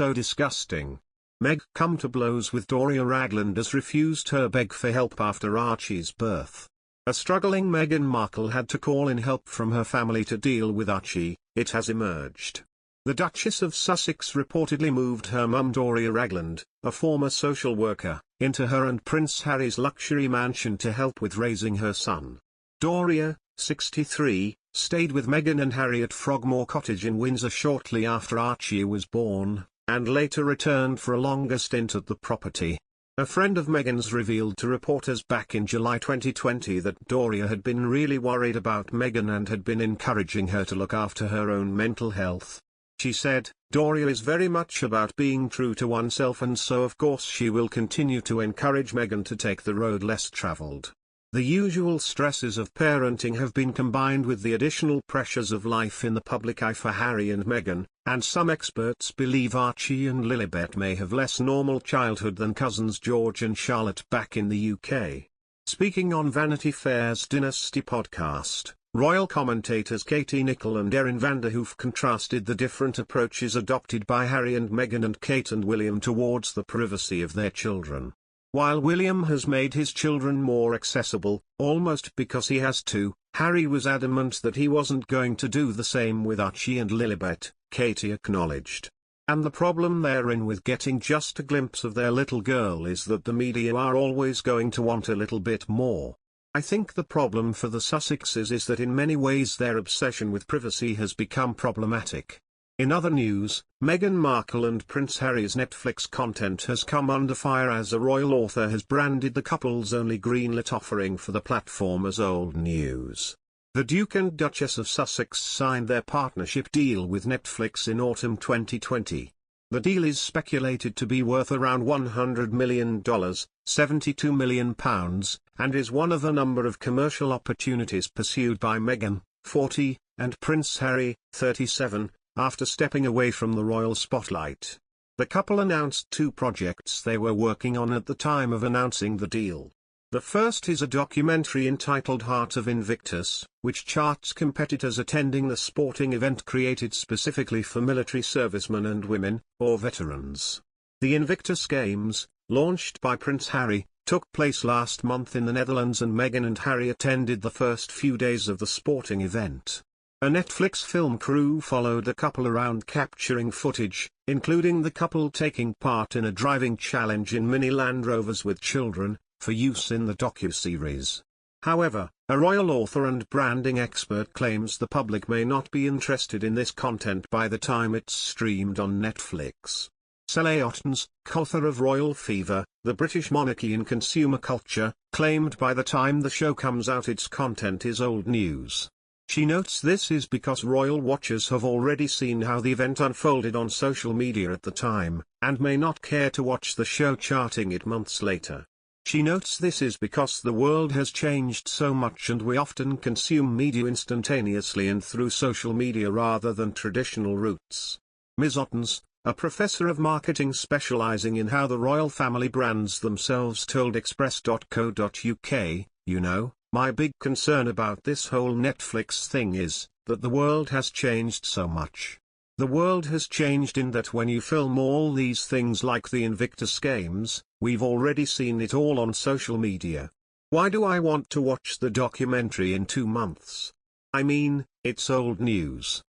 so disgusting. Meg come to blows with Doria Ragland has refused her beg for help after Archie's birth. A struggling Meghan Markle had to call in help from her family to deal with Archie, it has emerged. The Duchess of Sussex reportedly moved her mum Doria Ragland, a former social worker, into her and Prince Harry's luxury mansion to help with raising her son. Doria, 63, stayed with Meghan and Harry at Frogmore Cottage in Windsor shortly after Archie was born, and later returned for a longer stint at the property. A friend of Meghan's revealed to reporters back in July 2020 that Doria had been really worried about Meghan and had been encouraging her to look after her own mental health. She said, "Doria is very much about being true to oneself, and so of course she will continue to encourage Meghan to take the road less travelled." The usual stresses of parenting have been combined with the additional pressures of life in the public eye for Harry and Meghan, and some experts believe Archie and Lilibet may have less normal childhood than cousins George and Charlotte back in the UK. Speaking on Vanity Fair's Dynasty podcast, royal commentators Katie Nicholl and Erin Vanderhoof contrasted the different approaches adopted by Harry and Meghan and Kate and William towards the privacy of their children. While William has made his children more accessible, almost because he has to, Harry was adamant that he wasn't going to do the same with Archie and Lilibet, Katie acknowledged. And the problem therein with getting just a glimpse of their little girl is that the media are always going to want a little bit more. I think the problem for the Sussexes is that in many ways their obsession with privacy has become problematic. In other news, Meghan Markle and Prince Harry's Netflix content has come under fire as a royal author has branded the couple's only greenlit offering for the platform as old news. The Duke and Duchess of Sussex signed their partnership deal with Netflix in autumn 2020. The deal is speculated to be worth around $100 million, £72 million, and is one of a number of commercial opportunities pursued by Meghan, 40, and Prince Harry, 37, after stepping away from the royal spotlight. The couple announced two projects they were working on at the time of announcing the deal. The first is a documentary entitled Heart of Invictus, which charts competitors attending the sporting event created specifically for military servicemen and women, or veterans. The Invictus Games, launched by Prince Harry, took place last month in the Netherlands, and Meghan and Harry attended the first few days of the sporting event. A Netflix film crew followed the couple around capturing footage, including the couple taking part in a driving challenge in mini Land Rovers with children, for use in the docuseries. However, a royal author and branding expert claims the public may not be interested in this content by the time it's streamed on Netflix. Sally Ottens, co-author of Royal Fever, The British Monarchy in Consumer Culture, claimed by the time the show comes out its content is old news. She notes this is because royal watchers have already seen how the event unfolded on social media at the time, and may not care to watch the show charting it months later. She notes this is because the world has changed so much and we often consume media instantaneously and through social media rather than traditional routes. Ms. Ottens, a professor of marketing specializing in how the royal family brands themselves, told Express.co.uk, "My big concern about this whole Netflix thing is that the world has changed so much. The world has changed in that when you film all these things like the Invictus Games, we've already seen it all on social media. Why do I want to watch the documentary in 2 months? I mean, it's old news."